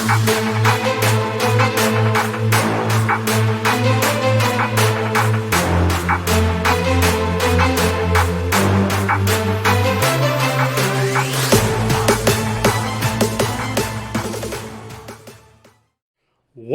What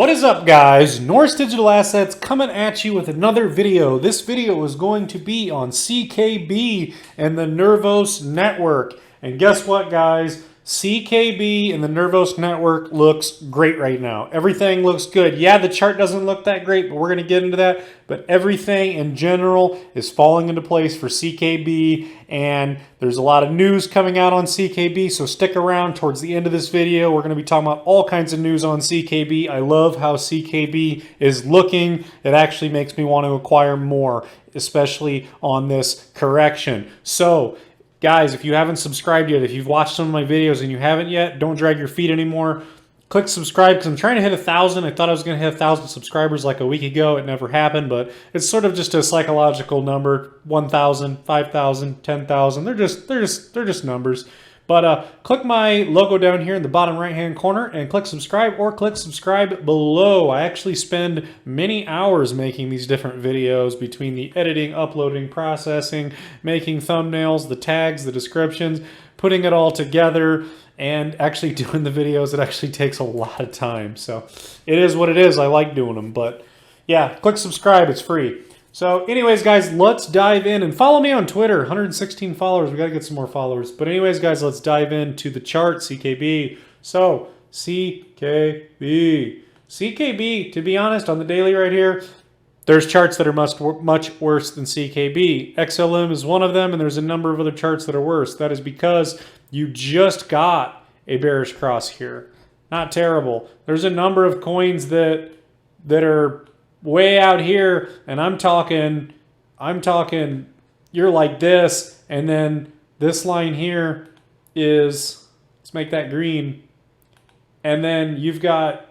is up, guys? Norse Digital Assets coming at you with another video. This video is going to be on CKB and the Nervos network. And guess what, guys? CKB and the Nervos network looks great right now. Everything looks good. Yeah, the chart doesn't look that great, but we're going to get into that. But everything in general is falling into place for CKB, and there's a lot of news coming out on CKB, so stick around towards the end of this video. We're going to be talking about all kinds of news on CKB. I love how CKB is looking. It actually makes me want to acquire more, especially on this correction. So, guys, if you haven't subscribed yet, if you've watched some of my videos and you haven't yet, don't drag your feet anymore. Click subscribe because I'm trying to hit 1,000. I thought I was going to hit 1,000 subscribers like a week ago. It never happened, but it's sort of just a psychological number. 1,000, 5,000, 10,000. They're just numbers. But click my logo down here in the bottom right-hand corner and click subscribe, or click subscribe below. I actually spend many hours making these different videos between the editing, uploading, processing, making thumbnails, the tags, the descriptions, putting it all together, and actually doing the videos. It actually takes a lot of time. So it is what it is. I like doing them. But yeah, click subscribe. It's free. So anyways, guys, let's dive in and follow me on Twitter. 116 followers. We got to get some more followers. But anyways, guys, let's dive into the chart, CKB. So CKB. CKB, to be honest, on the daily right here, there's charts that are much worse than CKB. XLM is one of them, and there's a number of other charts that are worse. That is because you just got a bearish cross here. Not terrible. There's a number of coins that are way out here, and I'm talking, you're like this, and then this line here is, let's make that green, and then you've got,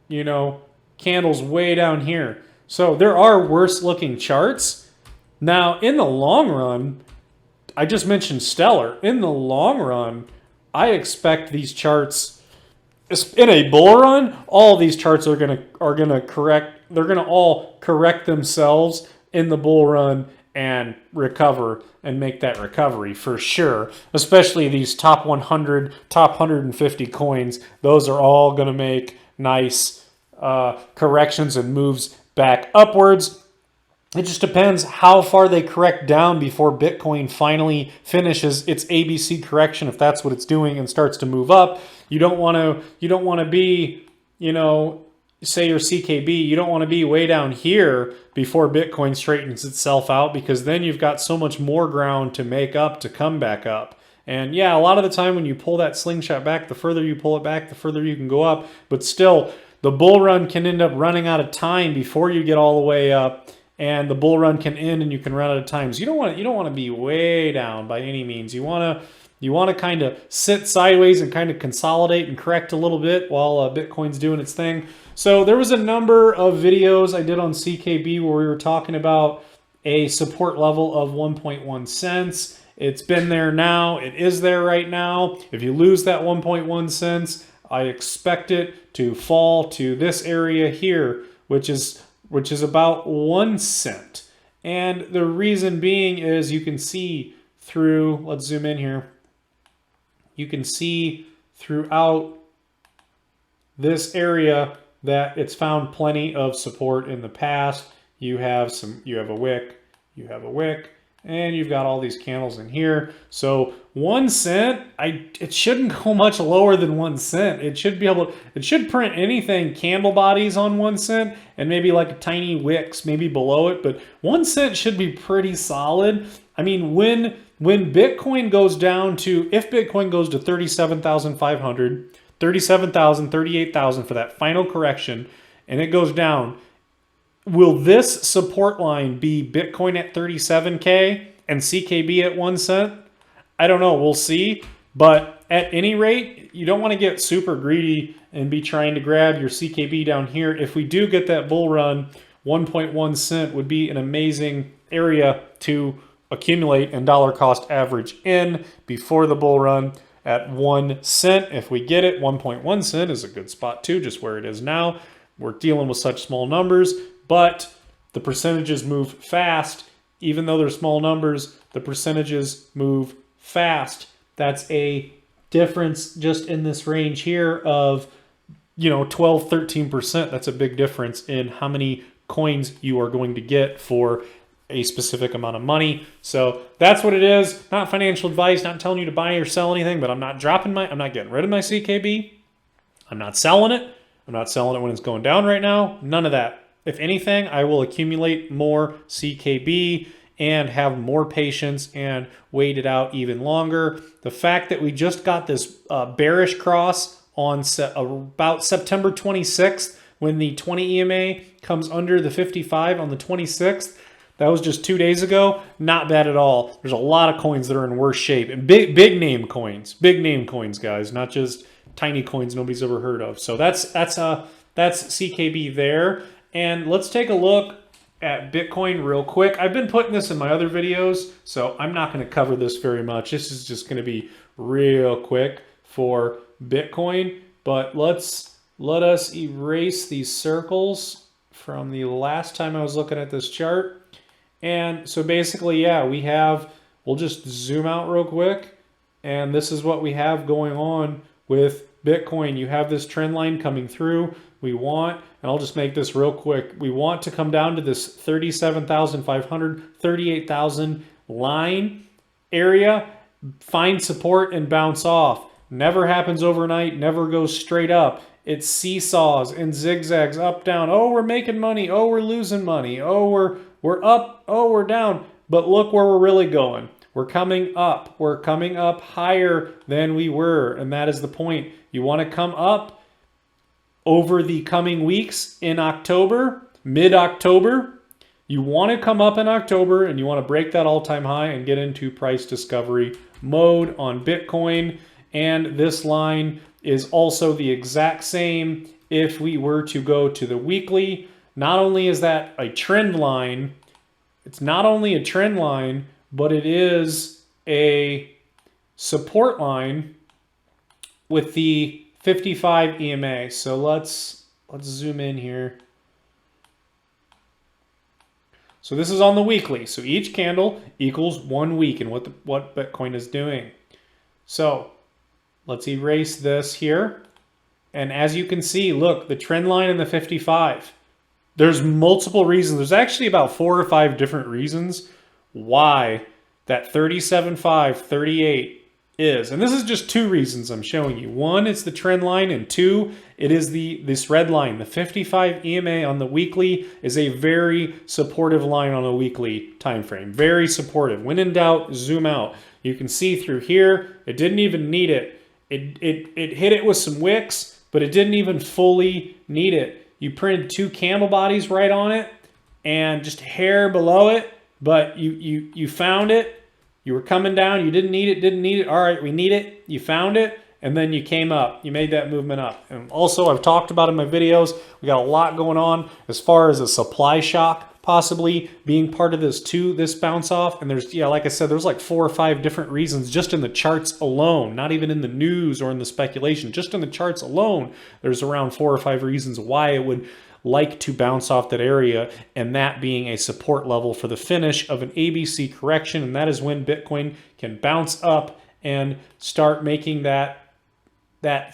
you know, candles way down here. So there are worse looking charts. Now, in the long run, I just mentioned stellar. In the long run, I expect these charts, in a bull run, all these charts are gonna correct. They're gonna all correct themselves in the bull run and recover and make that recovery for sure. Especially these top 100, top 150 coins. Those are all gonna make nice corrections and moves back upwards. It just depends how far they correct down before Bitcoin finally finishes its ABC correction, if that's what it's doing, and starts to move up. You don't want to be, you know, say you're CKB, you don't want to be way down here before Bitcoin straightens itself out, because then you've got so much more ground to make up to come back up. And yeah, a lot of the time when you pull that slingshot back, the further you pull it back, the further you can go up. But still, the bull run can end up running out of time before you get all the way up, and the bull run can end and you can run out of time. So you don't want to be way down by any means. You want to kind of sit sideways and kind of consolidate and correct a little bit while Bitcoin's doing its thing. So there was a number of videos I did on CKB where we were talking about a support level of 1.1 cents. It's been there now. It is there right now. If you lose that 1.1 cents, I expect it to fall to this area here, which is about 1 cent. And the reason being is you can see through, let's zoom in here. You can see throughout this area that it's found plenty of support in the past. You have a wick, and you've got all these candles in here. So 1 cent, it shouldn't go much lower than 1 cent. It should print anything candle bodies on 1 cent and maybe like a tiny wicks maybe below it, but 1 cent should be pretty solid. I mean, when Bitcoin goes down to, if Bitcoin goes to 37,500, 37,000, 38,000 for that final correction, and it goes down, will this support line be Bitcoin at 37K and CKB at 1 cent? I don't know. We'll see. But at any rate, you don't want to get super greedy and be trying to grab your CKB down here. If we do get that bull run, 1.1 cent would be an amazing area to accumulate and dollar cost average in before the bull run. at 1 cent. If we get it, 1.1 cent is a good spot too, just where it is now. We're dealing with such small numbers, but the percentages move fast. Even though they're small numbers, the percentages move fast. That's a difference just in this range here of, 12, 13%. That's a big difference in how many coins you are going to get for a specific amount of money. So that's what it is. Not financial advice, not telling you to buy or sell anything, but I'm not getting rid of my CKB. I'm not selling it. I'm not selling it when it's going down right now. None of that. If anything, I will accumulate more CKB and have more patience and wait it out even longer. The fact that we just got this bearish cross on about September 26th, when the 20 EMA comes under the 55 on the 26th, that was just 2 days ago. Not bad at all. There's a lot of coins that are in worse shape, and big name coins, guys, not just tiny coins nobody's ever heard of. So that's CKB there. And let's take a look at Bitcoin real quick. I've been putting this in my other videos, so I'm not going to cover this very much. This is just going to be real quick for Bitcoin. But let us erase these circles from the last time I was looking at this chart. And so basically, yeah, we'll just zoom out real quick. And this is what we have going on with Bitcoin. You have this trend line coming through. And I'll just make this real quick. We want to come down to this 37,500, 38,000 line area, find support and bounce off. Never happens overnight, never goes straight up. It seesaws and zigzags up, down. Oh, we're making money. Oh, we're losing money. Oh, we're up. Oh, we're down. But look where we're really going. We're coming up. We're coming up higher than we were. And that is the point. You want to come up over the coming weeks in October, mid-October. You want to come up in October and you want to break that all-time high and get into price discovery mode on Bitcoin. And this line is also the exact same if we were to go to the weekly. Not only is that a trend line, it's not only a trend line, but it is a support line with the 55 EMA. So let's zoom in here. So this is on the weekly. So each candle equals 1 week and what Bitcoin is doing. So let's erase this here. And as you can see, look, the trend line in the 55. There's multiple reasons. There's actually about 4 or 5 different reasons why that 37.5, 38 is. And this is just 2 reasons I'm showing you. 1, it's the trend line, and 2, it is this red line. The 55 EMA on the weekly is a very supportive line on a weekly time frame. Very supportive. When in doubt, zoom out. You can see through here, it didn't even need it. It hit it with some wicks, but it didn't even fully need it. You printed 2 candle bodies right on it and just hair below it, but you found it. You were coming down, you didn't need it. All right, we need it. You found it, and then you came up. You made that movement up. And also, I've talked about in my videos, we got a lot going on as far as a supply shock possibly being part of this too, this bounce off. And there's, yeah, like I said, there's like 4 or 5 different reasons just in the charts alone, not even in the news or in the speculation, just in the charts alone, there's around 4 or 5 reasons why it would like to bounce off that area, and that being a support level for the finish of an ABC correction. And that is when Bitcoin can bounce up and start making that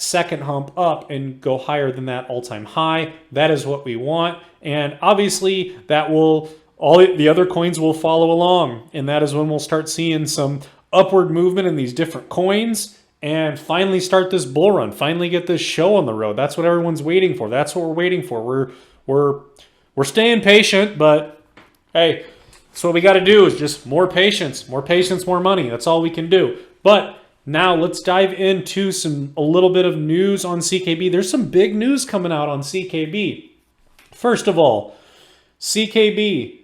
second hump up and go higher than that all-time high. That is what we want. And obviously that will, all the other coins will follow along. And that is when we'll start seeing some upward movement in these different coins and finally start this bull run, finally get this show on the road. That's what everyone's waiting for. That's what we're waiting for. We're staying patient, but hey, that's what we got to do, is just more patience, more money. That's all we can do. But now let's dive into a little bit of news on CKB. There's some big news coming out on CKB. First of all, CKB,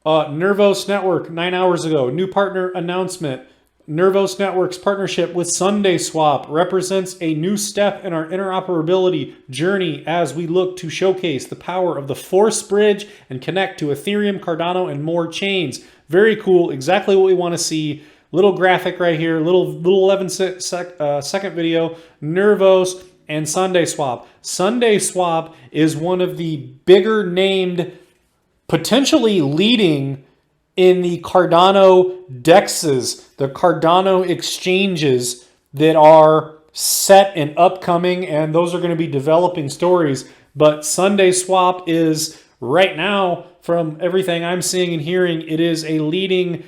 Nervos Network, 9 hours ago, new partner announcement. Nervos Network's partnership with SundaySwap represents a new step in our interoperability journey as we look to showcase the power of the Force Bridge and connect to Ethereum, Cardano, and more chains. Very cool. Exactly what we want to see. Little graphic right here, little 11-second video, Nervos and Sunday Swap. Sunday Swap is one of the bigger named, potentially leading in the Cardano dexes, the Cardano exchanges that are set and upcoming, and those are going to be developing stories. But Sunday Swap is right now, from everything I'm seeing and hearing, it is a leading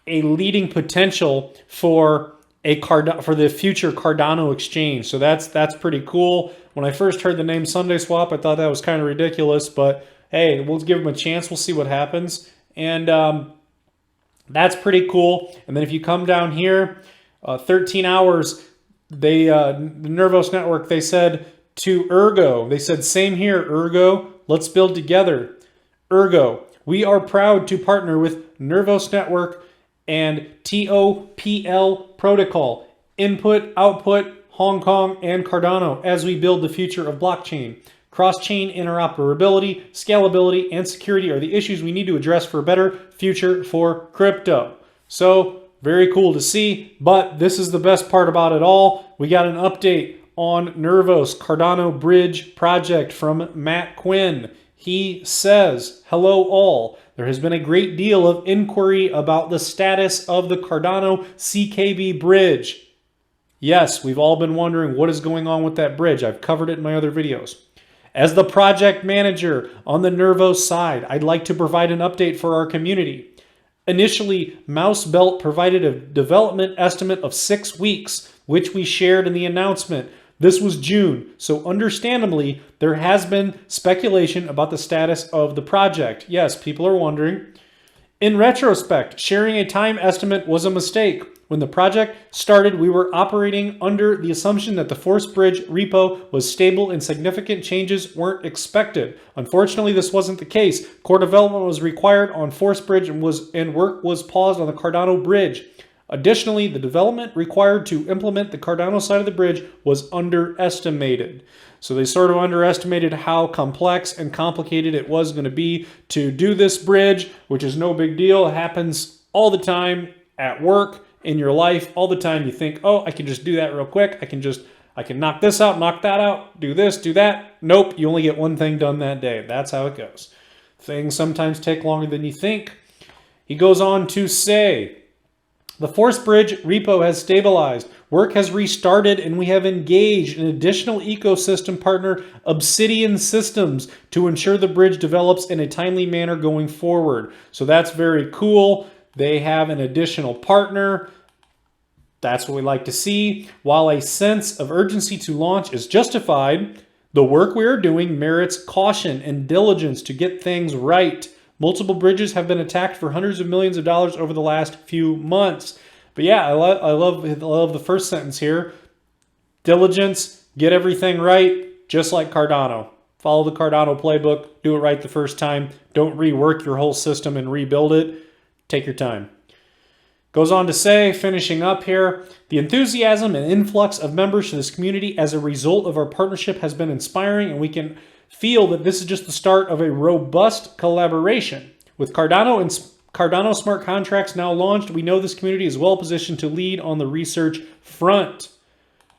potential for the future Cardano exchange. So that's pretty cool. When I first heard the name Sunday Swap, I thought that was kind of ridiculous, but hey, we'll give them a chance. We'll see what happens. And that's pretty cool. And then if you come down here, 13 hours, the Nervos Network, they said to Ergo, they said, same here, Ergo, let's build together. Ergo, we are proud to partner with Nervos Network and TOPL protocol, input, output, Hong Kong, and Cardano as we build the future of blockchain. Cross-chain interoperability, scalability, and security are the issues we need to address for a better future for crypto. So, very cool to see, but this is the best part about it all. We got an update on Nervos Cardano Bridge project from Matt Quinn. He says, hello all. There has been a great deal of inquiry about the status of the Cardano CKB bridge. Yes, we've all been wondering what is going on with that bridge. I've covered it in my other videos. As the project manager on the Nervos side, I'd like to provide an update for our community. Initially, Mousebelt provided a development estimate of 6 weeks, which we shared in the announcement. This was June, so understandably, there has been speculation about the status of the project. Yes, people are wondering. In retrospect, sharing a time estimate was a mistake. When the project started, we were operating under the assumption that the Force Bridge repo was stable and significant changes weren't expected. Unfortunately, this wasn't the case. Core development was required on Force Bridge and work was paused on the Cardano bridge. Additionally, the development required to implement the Cardano side of the bridge was underestimated. So they sort of underestimated how complex and complicated it was going to be to do this bridge, which is no big deal. It happens all the time at work, in your life, all the time. You think, oh, I can just do that real quick. I can knock this out, knock that out, do this, do that. Nope, you only get one thing done that day. That's how it goes. Things sometimes take longer than you think. He goes on to say, the Force Bridge repo has stabilized. Work has restarted, and we have engaged an additional ecosystem partner, Obsidian Systems, to ensure the bridge develops in a timely manner going forward. So that's very cool. They have an additional partner. That's what we like to see. While a sense of urgency to launch is justified, the work we are doing merits caution and diligence to get things right. Multiple bridges have been attacked for hundreds of millions of dollars over the last few months. But yeah, I love the first sentence here. Diligence, get everything right, just like Cardano. Follow the Cardano playbook, do it right the first time. Don't rework your whole system and rebuild it. Take your time. Goes on to say, finishing up here, the enthusiasm and influx of members to this community as a result of our partnership has been inspiring, and we can feel that this is just the start of a robust collaboration. With Cardano and Cardano smart contracts now launched, we know this community is well positioned to lead on the research front.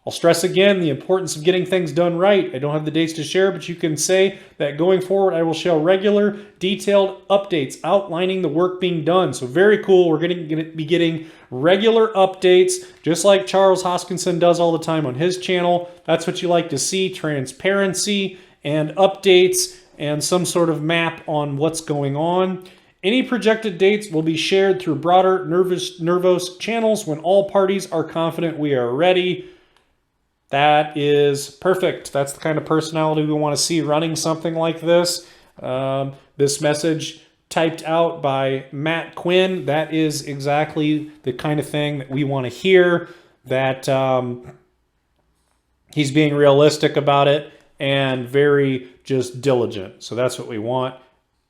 I'll stress again the importance of getting things done right. I don't have the dates to share, but you can say that going forward, I will share regular, detailed updates outlining the work being done. So very cool. We're going to be getting regular updates, just like Charles Hoskinson does all the time on his channel. That's what you like to see, transparency and updates and some sort of map on what's going on. Any projected dates will be shared through broader Nervos channels when all parties are confident we are ready. That is perfect. That's the kind of personality we want to see running something like this. This message typed out by Matt Quinn, that is exactly the kind of thing that we want to hear, that he's being realistic about it and very just diligent. So that's what we want.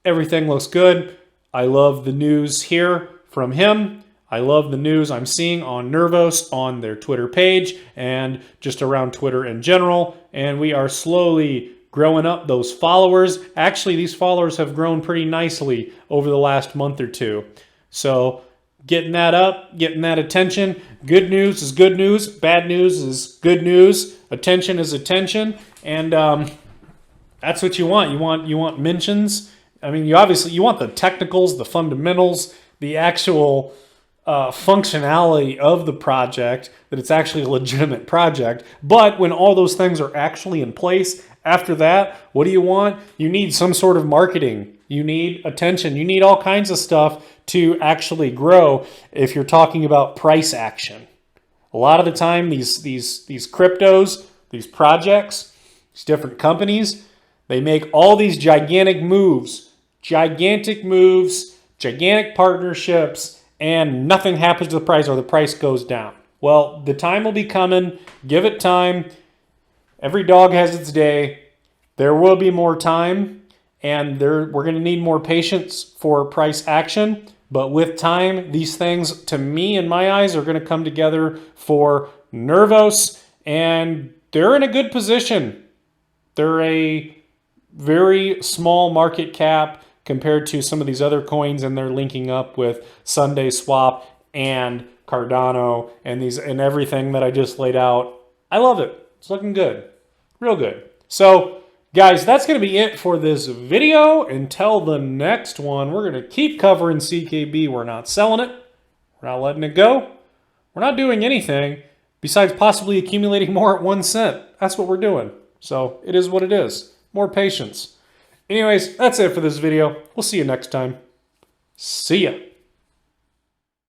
Everything looks good. I love the news here from him. I love the news I'm seeing on Nervos on their Twitter page and just around Twitter in general. And we are slowly growing up those followers. Actually, these followers have grown pretty nicely over the last month or two. So getting that up, getting that attention. Good news is good news. Bad news is good news. Attention is attention, and that's what you want. You want mentions. I mean, you want the technicals, the fundamentals, the actual functionality of the project, that it's actually a legitimate project. But when all those things are actually in place, after that, what do you want? You need some sort of marketing. You need attention. You need all kinds of stuff to actually grow if you're talking about price action. A lot of the time, these cryptos, these projects, these different companies, they make all these gigantic moves, gigantic partnerships, and nothing happens to the price, or the price goes down. Well, the time will be coming. Give it time. Every dog has its day. There will be more time, and we're going to need more patience for price action. But with time, these things, to me, in my eyes, are going to come together for Nervos, and they're in a good position. They're a very small market cap compared to some of these other coins, and they're linking up with Sunday Swap and Cardano and everything that I just laid out. I love it. It's looking good. Real good. So, guys, that's going to be it for this video. Until the next one, we're going to keep covering CKB. We're not selling it. We're not letting it go. We're not doing anything besides possibly accumulating more at 1 cent. That's what we're doing. So it is what it is. More patience. Anyways, that's it for this video. We'll see you next time. See ya.